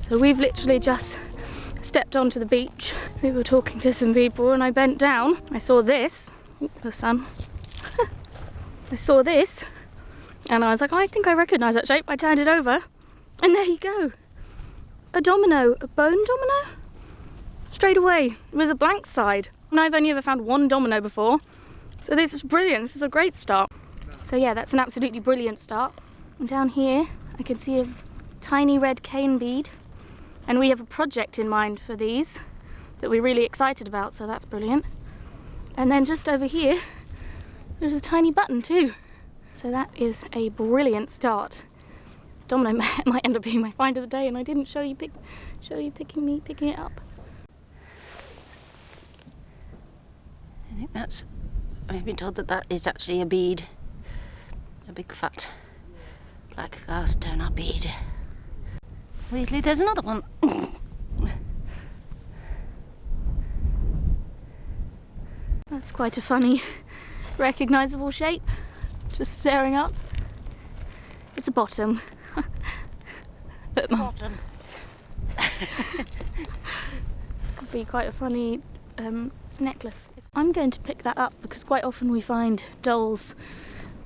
So we've literally just stepped onto the beach. We were talking to some people and I bent down. I saw this. Ooh, the sun. I saw this and I was like, oh, I think I recognise that shape. I turned it over and there you go. A domino, a bone domino? Straight away with a blank side. And I've only ever found one domino before. So this is brilliant. This is a great start. So yeah, that's an absolutely brilliant start. And down here I can see a tiny red cane bead. And we have a project in mind for these that we're really excited about, so that's brilliant. And then just over here, there's a tiny button too. So that is a brilliant start. Domino might end up being my find of the day, and I didn't show you picking it up. I think that's, I've been told that that is actually a bead. A big fat black glass donut bead. Weirdly, there's another one. That's quite a funny, recognisable shape. Just staring up. It's a bottom. But Bottom. Could be quite a funny necklace. I'm going to pick that up because quite often we find dolls,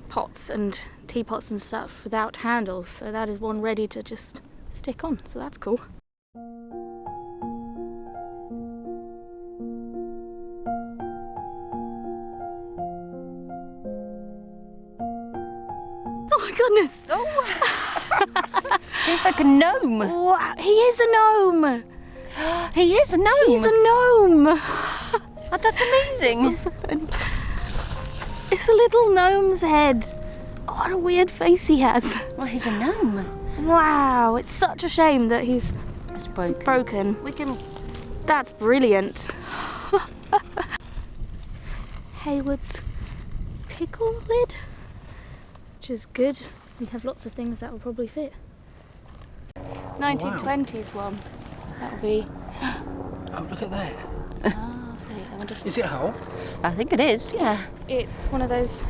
pots and teapots and stuff without handles. So that is one ready to just stick on, so that's cool. Oh my goodness! Oh! He's like a gnome! Wow, he is a gnome! He is a gnome! He's a gnome! Oh, that's amazing! It's a little gnome's head. Oh, what a weird face he has. Well, he's a gnome. Wow, it's such a shame that he's broken. We can... That's brilliant. Hayward's pickle lid, which is good. We have lots of things that will probably fit. 1920s one. That will be... Oh, look at that. Ah, okay. I wonder if Is it a hole? I think it is, yeah. it's one of those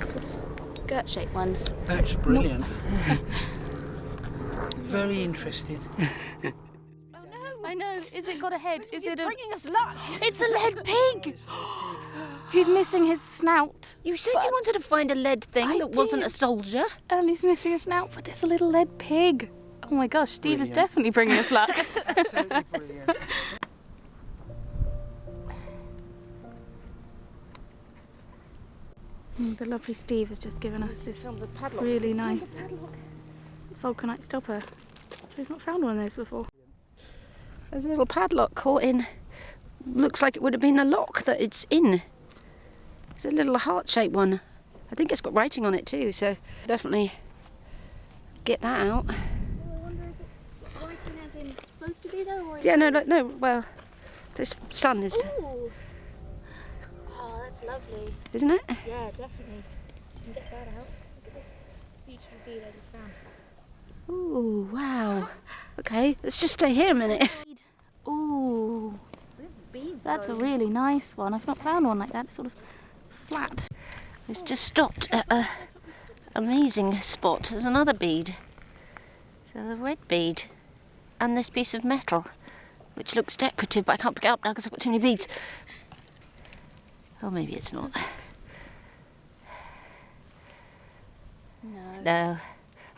sort of skirt-shaped ones. That's brilliant. Very interesting. Oh no! I know. Is it got a head? Is it a... bringing us luck? It's a lead pig! He's missing his snout. You said you wanted to find a lead thing I that wasn't a did. soldier. And he's missing a snout, but it's a little lead pig. Oh my gosh, Steve is Brilliant. definitely bringing us luck. Absolutely brilliant. The lovely Steve has just given us this really nice vulcanite stopper. We've not found one of those before. There's a little padlock caught in. Looks like it would have been a lock that it's in. It's a little heart-shaped one. I think it's got writing on it too, so definitely get that out. I wonder if it's writing as in supposed to be though, or... Yeah, no, well, this sun is, Ooh! Oh, that's lovely. isn't it? Yeah, definitely. You can get that out. Look at this beautiful bead I just found. Ooh, wow. Okay, let's just stay here a minute. Ooh, that's a really nice one. I've not found one like that. It's sort of flat. We've just stopped at a amazing spot. There's another bead. So the red bead and this piece of metal, which looks decorative, but I can't pick it up now because I've got too many beads. Oh, maybe it's not. No.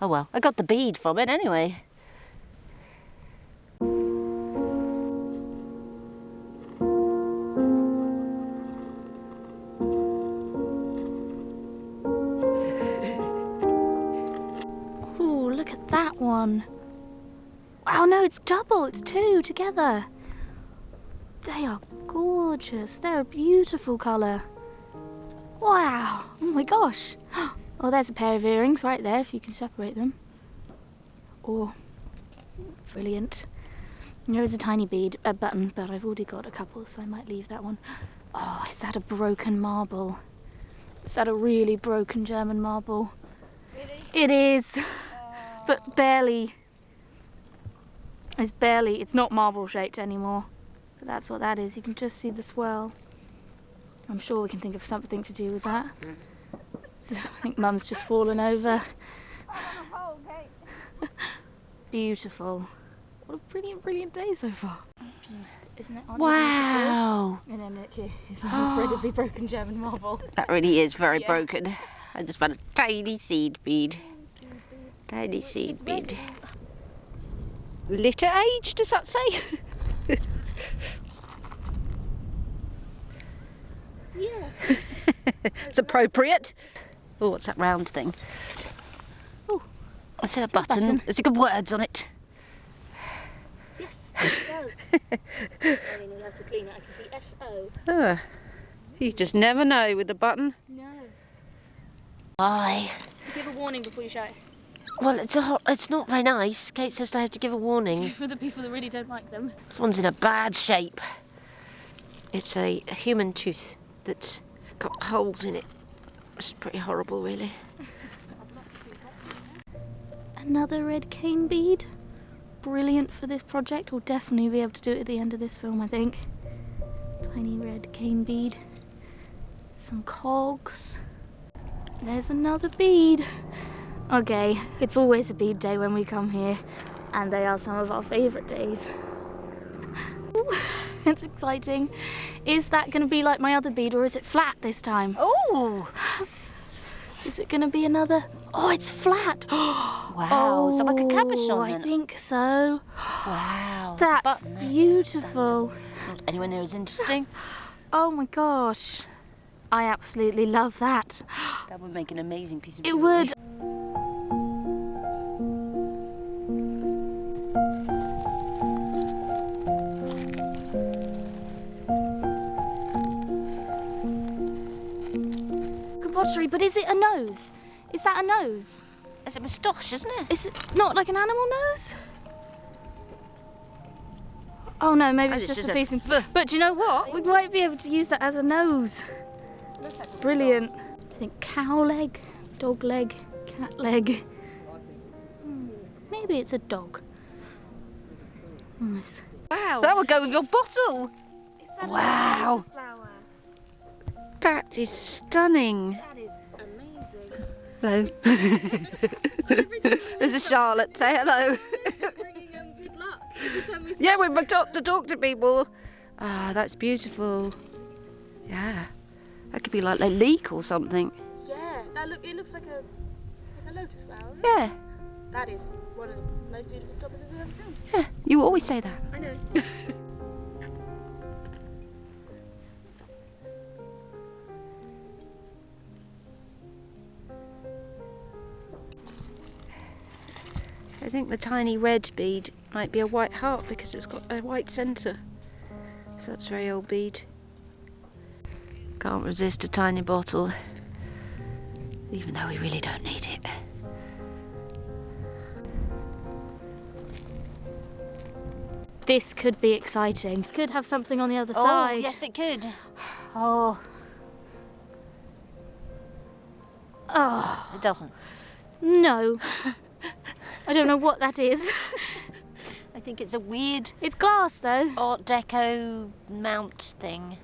Oh well, I got the bead from it anyway. Ooh, look at that one. Wow, no, it's double. It's two together. They are gorgeous. They're a beautiful colour. Wow. Oh my gosh. Oh, there's a pair of earrings right there, if you can separate them. Oh, brilliant. There is a tiny bead, a button, but I've already got a couple, so I might leave that one. Oh, is that a broken marble? Is that a really broken German marble? Really? It is, but barely. It's not marble shaped anymore. But that's what that is. You can just see the swirl. I'm sure we can think of something to do with that. I think Mum's just fallen over. Beautiful. What a brilliant, brilliant day so far. Isn't it? Wow. And then it's an incredibly broken German marble. That really is very Yeah. broken. I just found a tiny seed bead. Tiny seed bead. Litter age, does that say? Yeah. It's appropriate. Oh, what's that round thing? Oh, Is it a button? Has it got words on it? yes, it does. I mean, you'll have to clean it. I can see S-O. Ah, you just never know with the button. No. Why? Give a warning before you show it. Well, it's not very nice. Kate says I have to give a warning. For the people that really don't like them. This one's in a bad shape. It's a human tooth that's got holes in it. It's pretty horrible, really. Another red cane bead. Brilliant for this project. We'll definitely be able to do it at the end of this film, I think. Tiny red cane bead. Some cogs. There's another bead. Okay, it's always a bead day when we come here, and they are some of our favourite days. It's exciting. Is that going to be like my other bead, or is it flat this time? Oh! Is it going to be another? Oh, it's flat. Wow, is it like a cabochon I then? think so. Wow. there's a That's button there too. beautiful. That's not anywhere near as interesting. Oh my gosh. I absolutely love that. That would make an amazing piece of It jewellery. would. Pottery, but is it a nose? Is that a nose? It's a moustache, isn't it? Is it not like an animal nose? Oh no, maybe it's just a piece of... But do you know what? We might be able to use that as a nose. Brilliant. I think cow leg, dog leg, cat leg. Maybe it's a dog. Nice. Wow. That would go with your bottle. Is that Wow. a lotus flower? That is stunning. That is amazing. Hello. There's a Charlotte. Say hello. Bringing good luck every time we Yeah, we're to talk to people. Ah, that's beautiful. Yeah. That could be like a leek or something. Yeah, it looks like a lotus flower. Yeah. That is one of the most beautiful stoppers we've ever found. Yeah. You always say that. I know. I think the tiny red bead might be a white heart because it's got a white centre. So that's a very old bead. Can't resist a tiny bottle, even though we really don't need it. This could be exciting. It could have something on the other Oh, side. yes it could. Oh. Oh, It doesn't. no. I don't know what that is. I think it's a weird It's glass though. Art Deco mount thing.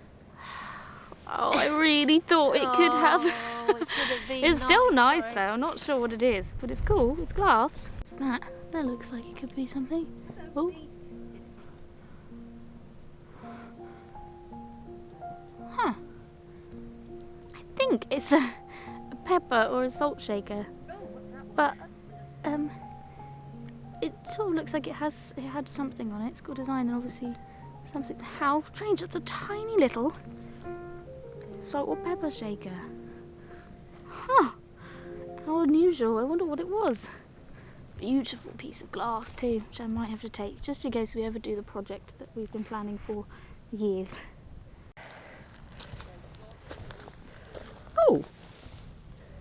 Oh, I really thought it could have. Oh, it's gonna be It's still nice sorry. though. I'm not sure what it is, but it's cool. It's glass. What's that? That looks like it could be something. Oh. Huh. I think it's a pepper or a salt shaker. But it sort of looks like it had something on it. It's got design and obviously something. How strange! That's a tiny little salt or pepper shaker. Huh. How unusual. I wonder what it was. Beautiful piece of glass too, which I might have to take just in case we ever do the project that we've been planning for years. Oh,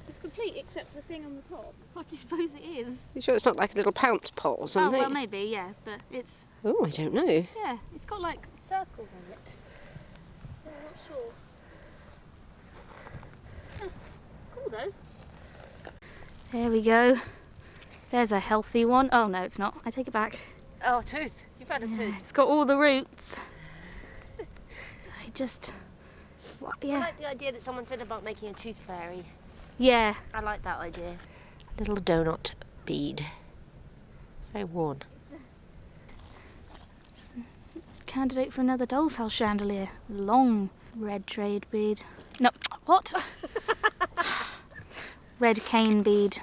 It's complete except the thing on the top. What do you suppose it is? you sure it's not like a little pounce pot or Oh something? well, maybe, yeah, but it's Oh, I don't know. yeah, it's got like circles on it. I'm not sure. Huh, it's cool though. There we go. There's a healthy one. Oh no, it's not. I take it back. Oh, tooth. You've had a tooth. It's got all the roots. I just, I yeah, like the idea that someone said about making a tooth fairy. yeah. I like that idea. A little donut bead. Very worn. candidate for another doll's house chandelier. Long red trade bead. No, what? Red cane bead.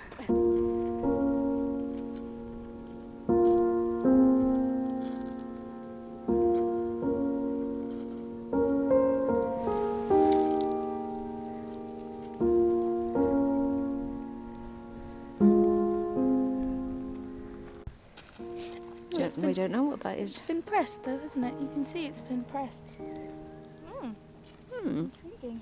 We don't know what that is. It's been pressed though, hasn't it? You can see it's been pressed. Intriguing.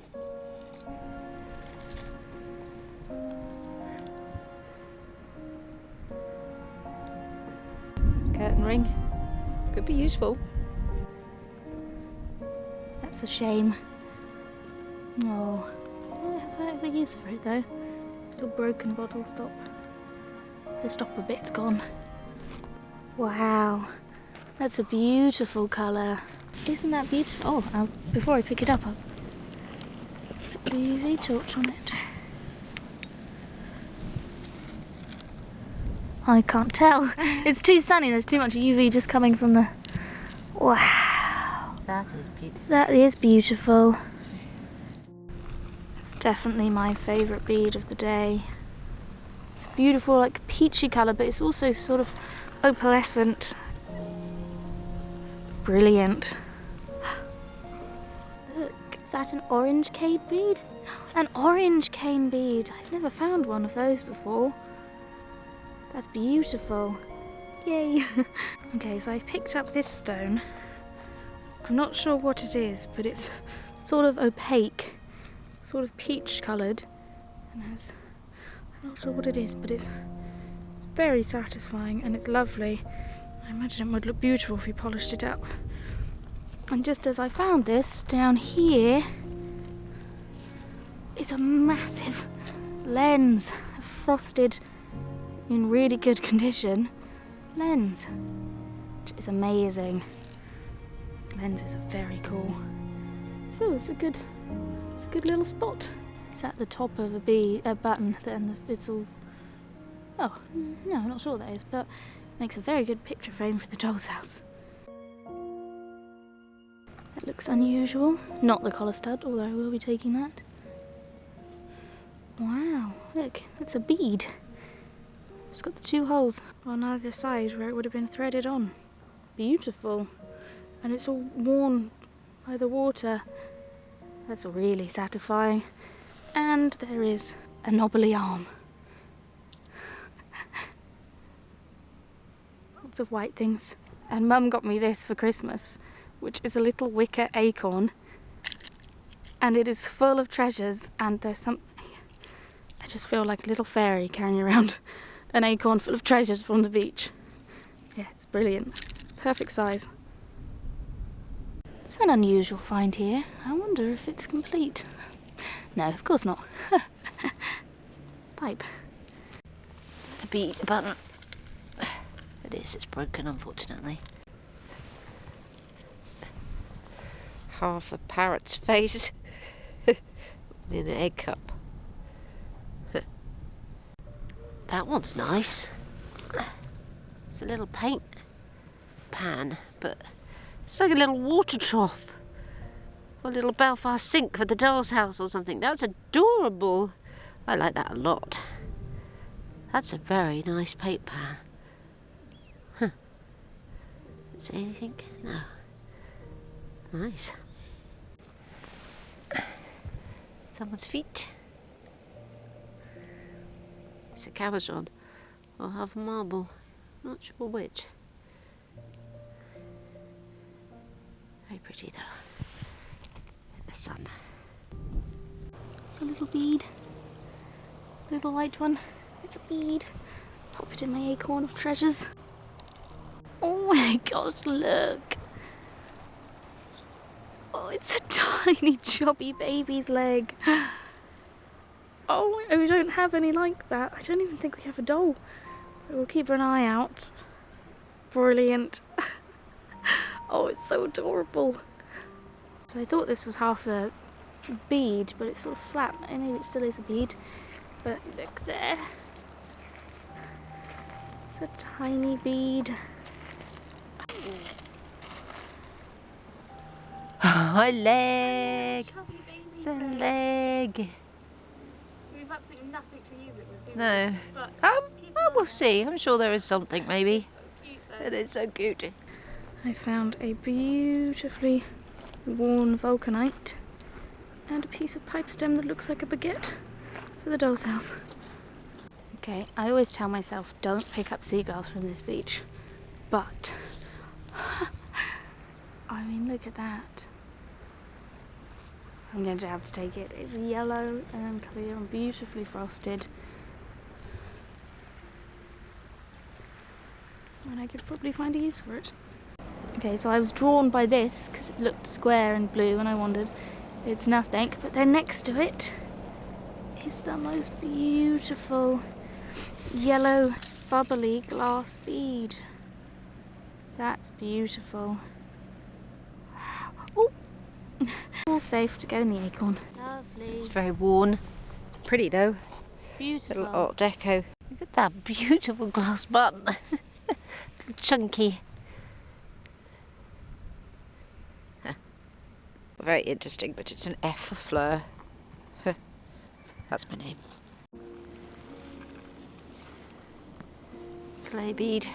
Curtain ring. Could be useful. That's a shame. Oh, I have a use for it though. It's a little broken bottle stop. The stopper bit's gone. Wow, that's a beautiful colour. Isn't that beautiful? Oh, before I pick it up, I'll put the UV torch on it. I can't tell. It's too sunny. There's too much UV just coming from the... Wow. That is beautiful. That is beautiful. It's definitely my favourite bead of the day. It's beautiful, like peachy colour, but it's also sort of opalescent. Brilliant. Look, is that an orange cane bead? An orange cane bead. I've never found one of those before. That's beautiful. Yay. Okay, so I've picked up this stone. I'm not sure what it is, but it's sort of opaque, sort of peach coloured. And has, I'm not sure what it is, but it's very satisfying and it's lovely. I imagine it would look beautiful if we polished it up. And just as I found this, down here is a massive lens, a frosted, in really good condition lens, which is amazing. Lenses are very cool. So it's a good little spot. It's at the top of a button, and it's all. Oh no, I'm not sure what that is, but it makes a very good picture frame for the doll's house. That looks unusual. Not the collar stud, although I will be taking that. Wow, look, that's a bead. It's got the two holes on either side where it would have been threaded on. Beautiful. And it's all worn by the water. That's really satisfying. And there is a knobbly arm. Lots of white things. And Mum got me this for Christmas, which is a little wicker acorn. And it is full of treasures, and there's some... I just feel like a little fairy carrying around an acorn full of treasures from the beach. Yeah, it's brilliant. It's perfect size. It's an unusual find here. I wonder if it's complete. No, of course not. Pipe. A bead button. It is, it's broken unfortunately. Half a parrot's face in an egg cup. That one's nice. It's a little paint pan, but it's like a little water trough. Or a little Belfast sink for the doll's house or something. That's adorable. I like that a lot. That's a very nice paint pan. Huh. Is there anything? No. Nice. Someone's feet. It's a cabezon or half a marble. Not sure which. Very pretty though. In the sun. It's a little bead. Little white one. It's a bead. Pop it in my acorn of treasures. Oh my gosh, look. Oh, it's a tiny chubby baby's leg. Oh, we don't have any like that. I don't even think we have a doll. But we'll keep an eye out. Brilliant. Oh, it's so adorable. So I thought this was half a bead, but it's sort of flat. Maybe it still is a bead. But look there. It's a tiny bead. my leg. Chubby baby's The there. leg. We've absolutely nothing to use it with, do we? No. But Oh, we'll see. I'm sure there is something, maybe. so cute though. It is so cute. I found a beautifully worn vulcanite and a piece of pipe stem that looks like a baguette for the doll's house. Okay, I always tell myself don't pick up seagulls from this beach, but I mean, look at that. I'm going to have to take it. It's yellow and clear and beautifully frosted. And I could probably find a use for it. Okay, so I was drawn by this because it looked square and blue and I wondered, it's nothing. But then next to it is the most beautiful yellow bubbly glass bead. That's beautiful. Oh, all safe to go in the acorn. Lovely. It's very worn. Pretty though. Beautiful. Little art deco. Look at that beautiful glass button. Chunky. Huh. Very interesting, but it's an F for Fleur. That's my name. Clay bead.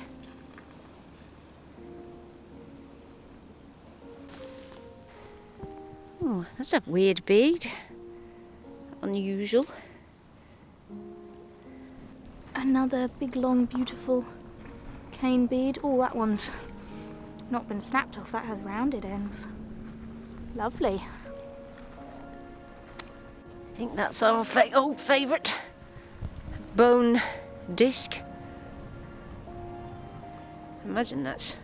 Oh, that's a weird bead. Unusual. Another big, long, beautiful cane bead. Oh, that one's not been snapped off. That has rounded ends. Lovely. I think that's our old favourite bone disc. Imagine that's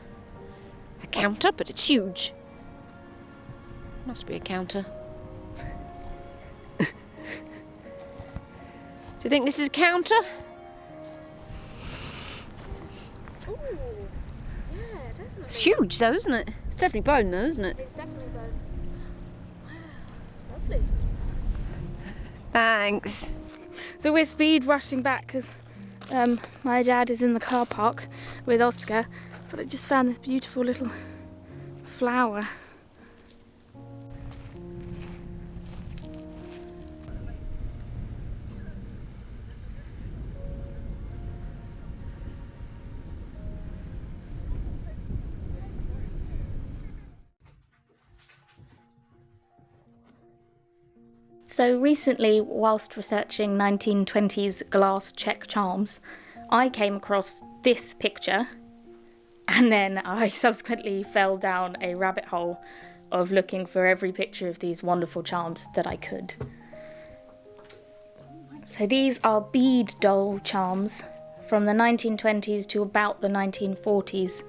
a counter, but it's huge. Must be a counter. Do you think this is a counter? Ooh, yeah, definitely. It's huge though, isn't it? It's definitely bone though, isn't it? It's definitely bone. Wow, lovely. Thanks. So we're speed rushing back because my dad is in the car park with Oscar, but I just found this beautiful little flower. So recently, whilst researching 1920s glass check charms, I came across this picture, and then I subsequently fell down a rabbit hole of looking for every picture of these wonderful charms that I could. So these are bead doll charms from the 1920s to about the 1940s,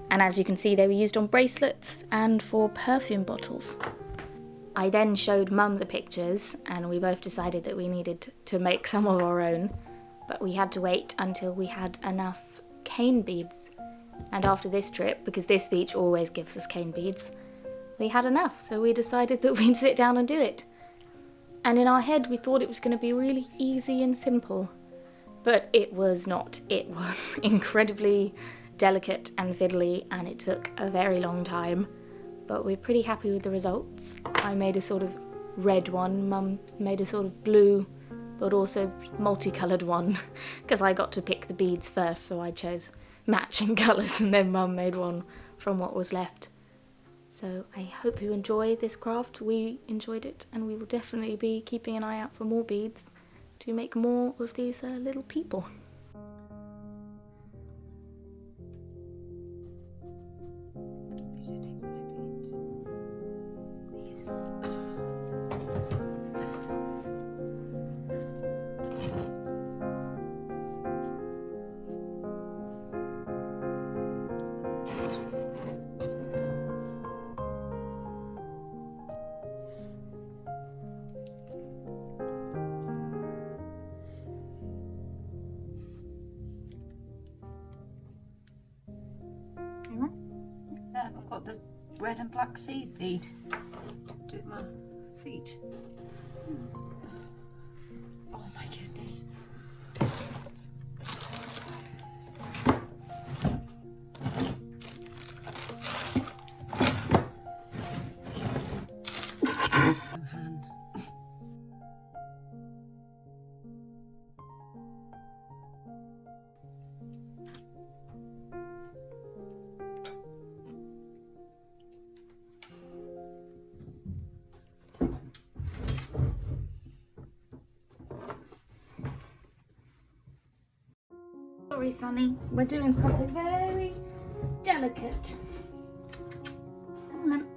and as you can see, they were used on bracelets and for perfume bottles. I then showed Mum the pictures and we both decided that we needed to make some of our own, but we had to wait until we had enough cane beads. And after this trip, because this beach always gives us cane beads, we had enough, so we decided that we'd sit down and do it. And in our head we thought it was going to be really easy and simple, but it was not. It was incredibly delicate and fiddly and it took a very long time. But we're pretty happy with the results. I made a sort of red one, Mum made a sort of blue, but also multicoloured one, because I got to pick the beads first, so I chose matching colours, and then Mum made one from what was left. So I hope you enjoy this craft. We enjoyed it, and we will definitely be keeping an eye out for more beads to make more of these little people. I've got the red and black seed bead. Do it my feet. Oh my goodness. very sunny. We're doing something very delicate. Come on then.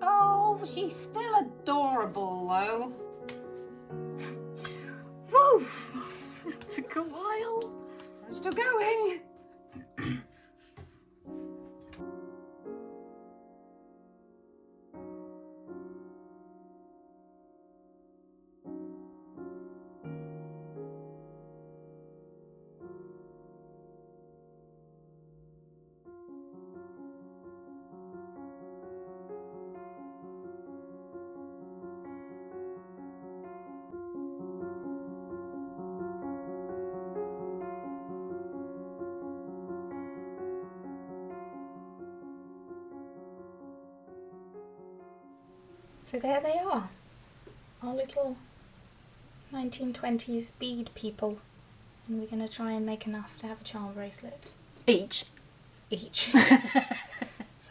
Oh, she's still adorable, though. Woof! It took a while. I'm still going. So there they are, our little 1920s bead people. And we're going to try and make enough to have a charm bracelet. Each. Each. So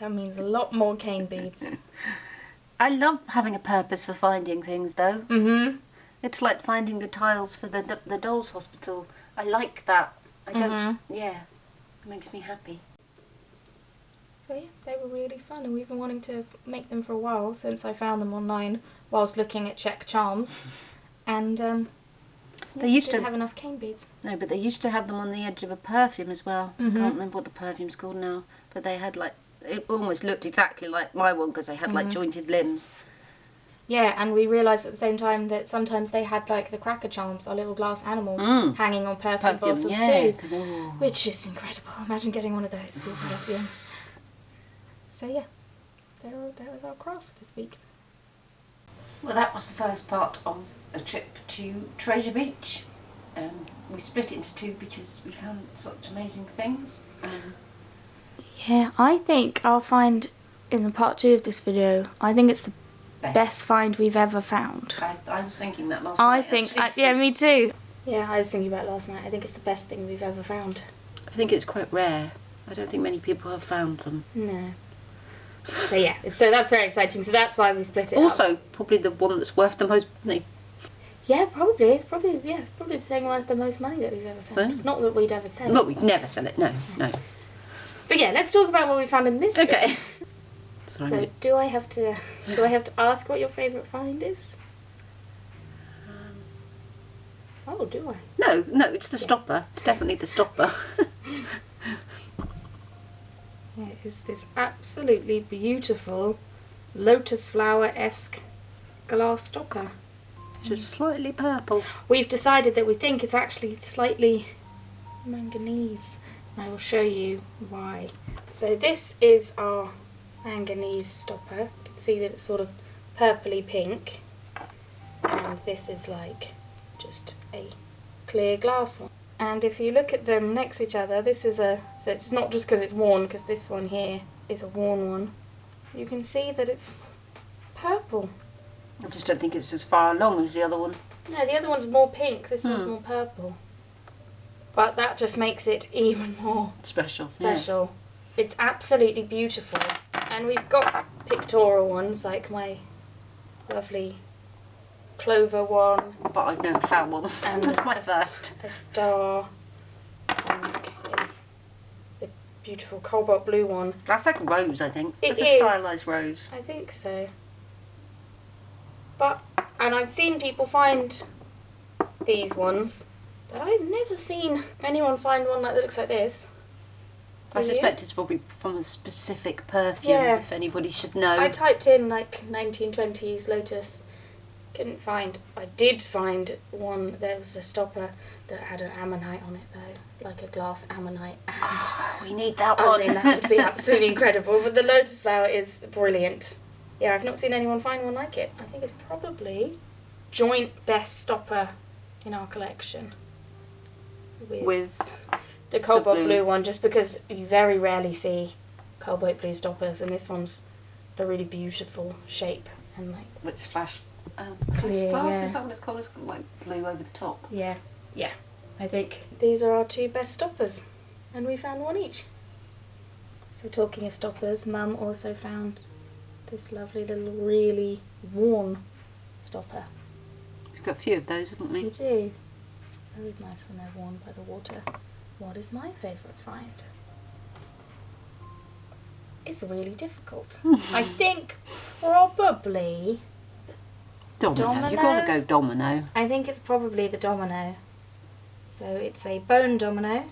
that means a lot more cane beads. I love having a purpose for finding things, though. Mm-hmm. It's like finding the tiles for the dolls' hospital. I like that. I don't. Yeah, it makes me happy. So yeah, they were really fun, and we've been wanting to make them for a while since I found them online whilst looking at Czech charms. And They used didn't to have enough cane beads. No, but they used to have them on the edge of a perfume as well. I can't remember what the perfume's called now, but they had like, it almost looked exactly like my one because they had like jointed limbs. Yeah, and we realised at the same time that sometimes they had like the cracker charms, our little glass animals, hanging on perfume bottles too, which is incredible. Imagine getting one of those with your perfume. So yeah, that was our craft for this week. Well, that was the first part of a trip to Treasure Beach. We split it into two because we found such amazing things. Yeah, I think I'll find in the part 2 of this video, I think it's the best find we've ever found. I was thinking that last night. Yeah, me too. Yeah, I was thinking about it last night. I think it's the best thing we've ever found. I think it's quite rare. I don't think many people have found them. No. So yeah, so that's very exciting. So that's why we split it Also, up. probably the one that's worth the most money. Yeah, probably. It's probably the thing worth the most money that we've ever found. Oh. Not that we'd ever sell it. Well, we'd never sell it, no. But yeah, let's talk about what we found in this video. Okay. So do I have to ask what your favourite find is? Oh, do I? No, it's the stopper. It's definitely the stopper. It is this absolutely beautiful lotus flower-esque glass stopper. Just slightly purple. We've decided that we think it's actually slightly manganese. I will show you why. So this is our manganese stopper. You can see that it's sort of purpley pink. And this is like just a clear glass one. And if you look at them next to each other, this is so it's not just because it's worn, because this one here is a worn one. You can see that it's purple. I just don't think it's as far along as the other one. No, the other one's more pink, this one's more purple. But that just makes it even more special. It's absolutely beautiful. And we've got pictorial ones, like my lovely clover one. But I've never found one. And That's my first. A star. And beautiful cobalt blue one. That's like a rose, I think. It It's is. a stylised rose. I think so. And I've seen people find these ones, but I've never seen anyone find one that looks like this. I Do you? suspect it's probably from a specific perfume, Yeah. if anybody should know. I typed in like 1920s lotus, couldn't find. I did find one. There was a stopper that had an ammonite on it though, like a glass ammonite. And We need that I one. mean, that would be absolutely incredible. But the lotus flower is brilliant. Yeah, I've not seen anyone find one like it. I think it's probably joint best stopper in our collection With the cobalt blue. blue one, just because you very rarely see cobalt blue stoppers, and this one's a really beautiful shape and like it's flash clear. glass, Yeah. is that what it's called? It's got like blue over the top. Yeah. I think these are our two best stoppers, and we found one each. So talking of stoppers, Mum also found this lovely little really worn stopper. We've got a few of those, haven't We we? do. Always nice when they're worn by the water. What is my favourite find? It's really difficult. I think probably Domino. You've got to go domino. I think it's probably the domino. So it's a bone domino,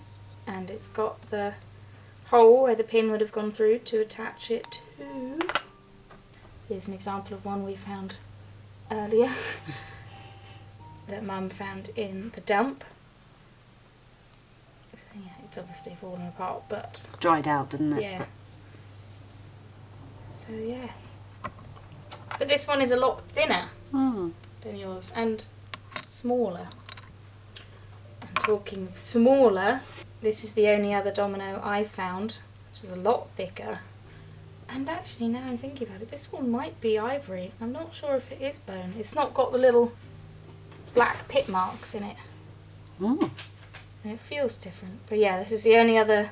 and it's got the hole where the pin would have gone through to attach it to. Here's an example of one we found earlier that Mum found in the dump. So yeah, it's obviously fallen apart, but Dried out, didn't it? yeah. So yeah. But this one is a lot thinner Hmm. than yours and smaller. And talking of smaller, this is the only other domino I found, which is a lot thicker. And actually, now I'm thinking about it, this one might be ivory. I'm not sure if it is bone. It's not got the little black pit marks in it. Hmm. And it feels different. But yeah, this is the only other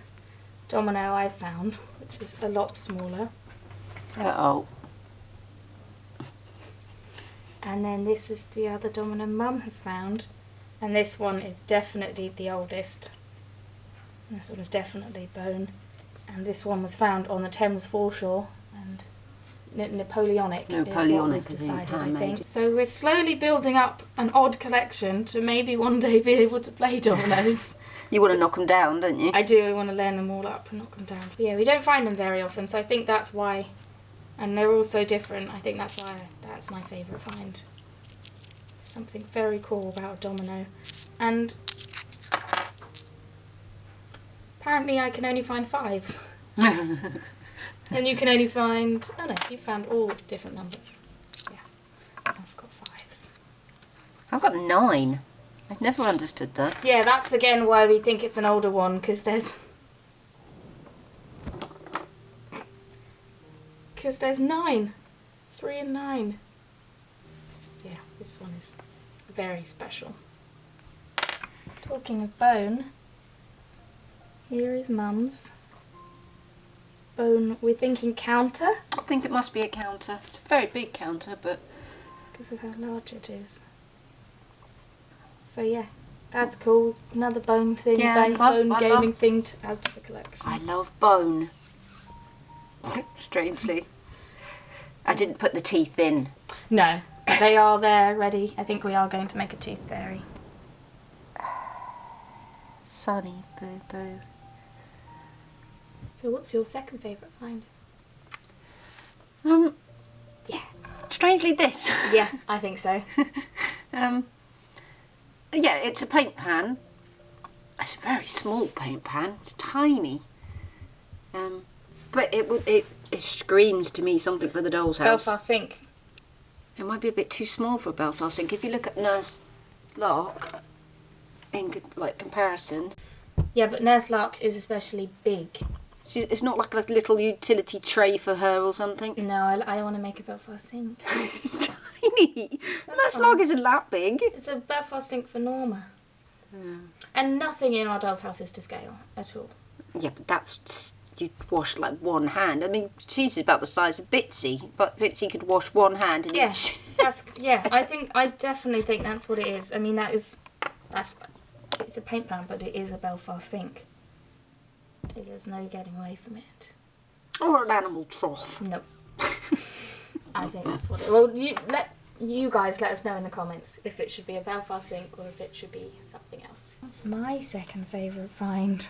domino I've found, which is a lot smaller. Uh-oh. And then this is the other domino Mum has found. And this one is definitely the oldest. And this one is definitely bone. And this one was found on the Thames foreshore. And Napoleonic is what Napoleonic, was I think, decided, I handmade. think. So we're slowly building up an odd collection to maybe one day be able to play dominoes. You want to knock them down, don't you? I do want to learn them all up and knock them down. But yeah, we don't find them very often, so I think that's why. And they're all so different. I think that's why that's my favourite find. There's something very cool about a domino. And apparently I can only find fives. And you can only find... Oh no, you found all different numbers. Yeah, I've got fives. I've got 9. I've never understood that. Yeah, that's again why we think it's an older one, because there's 9. 3 and 9. Yeah, this one is very special. Talking of bone, here is Mum's bone. We're thinking counter I think it must be a counter. It's a very big counter, but because of how large it is. So yeah, that's cool. Another bone thing, Yeah, I bone love- gaming thing to add to the collection. I love bone. Strangely. I didn't put the teeth in. No, they are there ready. I think we are going to make a tooth fairy. Sunny, boo boo. So what's your second favourite find? Yeah. Strangely this. Yeah, I think so. Yeah, it's a paint pan. It's a very small paint pan. It's tiny. But it screams to me something for the doll's house. Belfast sink. It might be a bit too small for a Belfast sink. If you look at Nurse Lark, in like comparison, Yeah, but Nurse Lark is especially big. it's not like a little utility tray for her or something. No, I want to make a Belfast sink. Tiny. Nurse fine. Lark isn't that big. It's a Belfast sink for Norma. And nothing in our doll's house is to scale at all. Yeah, but that's you'd wash like one hand. I mean, she's about the size of Bitsy, but Bitsy could wash one hand in Yeah, each. I definitely think that's what it is. I mean, it's a paint pan, but it is a Belfast sink. There's no getting away from it. Or an animal trough. No. I think that's what it... Well, you guys let us know in the comments if it should be a Belfast sink or if it should be something else. That's my second favourite find.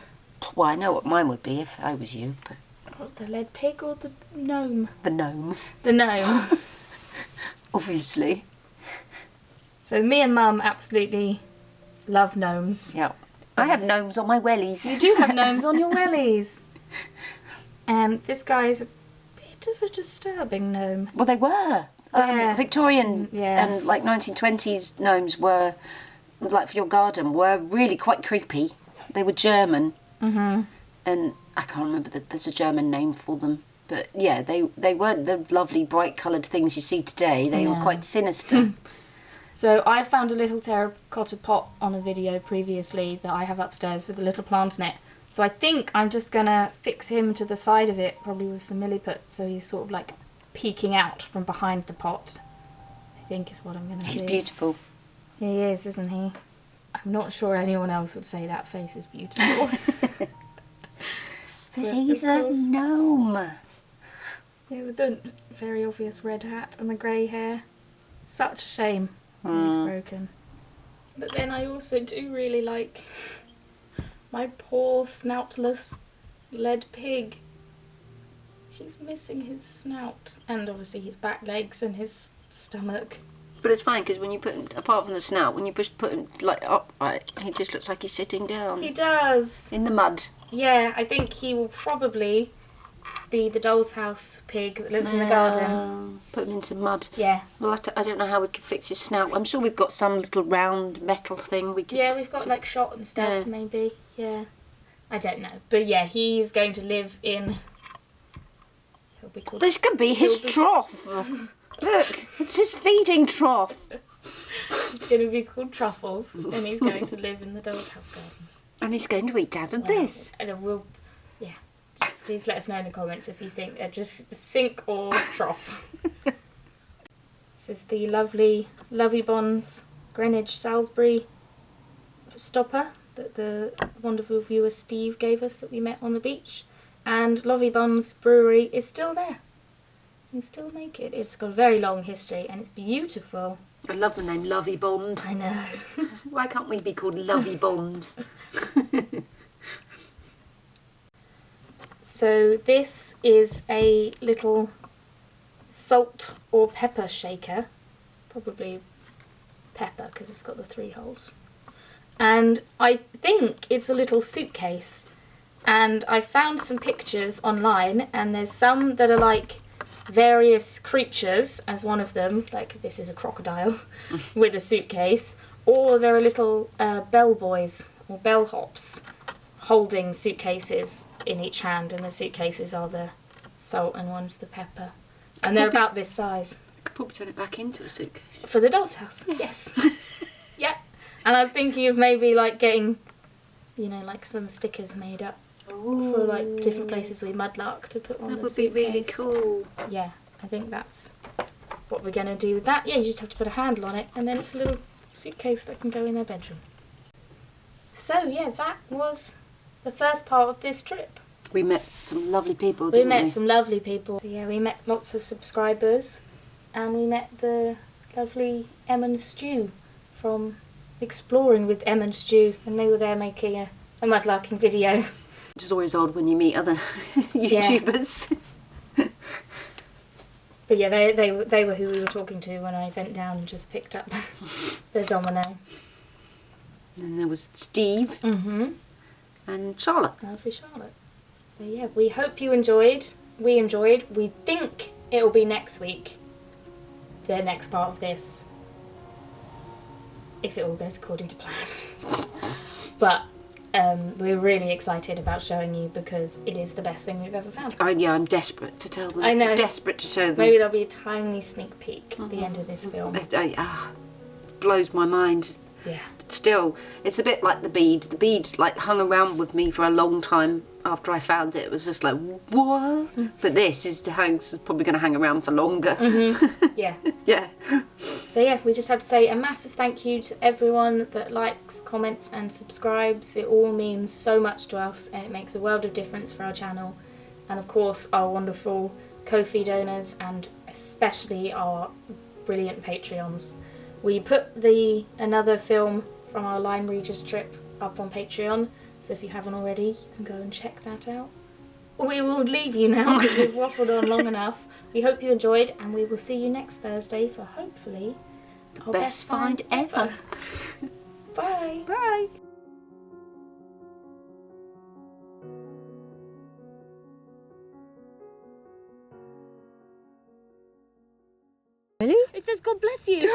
Well, I know what mine would be if I was you, but... What, the lead pig or the gnome? The gnome. The gnome. Obviously. So me and Mum absolutely love gnomes. Yeah. I have gnomes on my wellies. You do have gnomes on your wellies. And this guy is a bit of a disturbing gnome. Well, they were. Yeah. Victorian and like 1920s gnomes were, like for your garden, were really quite creepy. They were German. Mm-hmm. And I can't remember that there's a German name for them. But yeah, they weren't the lovely bright coloured things you see today. They were quite sinister. So I found a little terracotta pot on a video previously that I have upstairs with a little plant in it. So I think I'm just going to fix him to the side of it, probably with some milliput, so he's sort of like peeking out from behind the pot. I think is what I'm going to do. He's beautiful. He is, isn't he? I'm not sure anyone else would say that face is beautiful. But he's a gnome. Yeah, with the very obvious red hat and the grey hair. Such a shame he's broken. But then I also do really like my poor snoutless lead pig. He's missing his snout and obviously his back legs and his stomach. But it's fine because when you put him, apart from the snout, when you put him like upright, he just looks like he's sitting down. He does. In the mud. Yeah, I think he will probably be the doll's house pig that lives in the garden. Put him into mud. Yeah. Well, I don't know how we could fix his snout. I'm sure we've got some little round metal thing we could... Yeah, we've got like shot and stuff, maybe. Yeah. I don't know. But yeah, he's going to live in... This could be his trough. Look, it's his feeding trough. It's going to be called Truffles, and he's going to live in the doll's house garden. And he's going to eat out of this. And we'll... Yeah. Please let us know in the comments if you think they're just sink or trough. This is the lovely Lovey Bonds Greenwich Salisbury stopper that the wonderful viewer Steve gave us that we met on the beach. And Lovey Bonds Brewery is still there. You still make it. It's got a very long history and it's beautiful. I love the name Lovey Bond. I know. Why can't we be called Lovey Bonds? So this is a little salt or pepper shaker. Probably pepper because it's got the 3 holes. And I think it's a little suitcase. And I found some pictures online and there's some that are like various creatures as one of them, like this is a crocodile with a suitcase, or there are little bellboys or bellhops holding suitcases in each hand, and the suitcases are the salt and one's the pepper, and they're about this size. I could probably turn it back into a suitcase. For the doll's house, yes. Yeah, and I was thinking of maybe like getting, you know, like some stickers made up. Ooh. For like different places we mudlark to put on That the would suitcase. be really cool. Yeah, I think that's what we're going to do with that. Yeah, you just have to put a handle on it and then it's a little suitcase that can go in their bedroom. So yeah, that was the first part of this trip. We met some lovely people, didn't we? We met some lovely people. Yeah, we met lots of subscribers and we met the lovely Em and Stu from Exploring with Em and Stu, and they were there making a mudlarking video. Which is always odd when you meet other YouTubers. But yeah, they were who we were talking to when I bent down and just picked up the Domino. And there was Steve and Charlotte. Lovely Charlotte. But yeah, we hope you enjoyed. We enjoyed. We think it'll be next week, the next part of this, if it all goes according to plan. But we're really excited about showing you because it is the best thing we've ever found. I'm desperate to tell them. I know. Desperate to show them. Maybe there'll be a tiny sneak peek at the end of this film. It blows my mind. Yeah. Still, it's a bit like the bead. The bead like hung around with me for a long time after I found it. It was just like, what? But this is probably going to hang around for longer. Yeah. Yeah. So yeah, we just have to say a massive thank you to everyone that likes, comments and subscribes. It all means so much to us and it makes a world of difference for our channel. And of course our wonderful Ko-fi donors and especially our brilliant Patreons. We put another film from our Lyme Regis trip up on Patreon, so if you haven't already, you can go and check that out. We will leave you now because we've waffled on long enough. We hope you enjoyed, and we will see you next Thursday for hopefully our Best find ever. Bye. Bye. It says God bless you.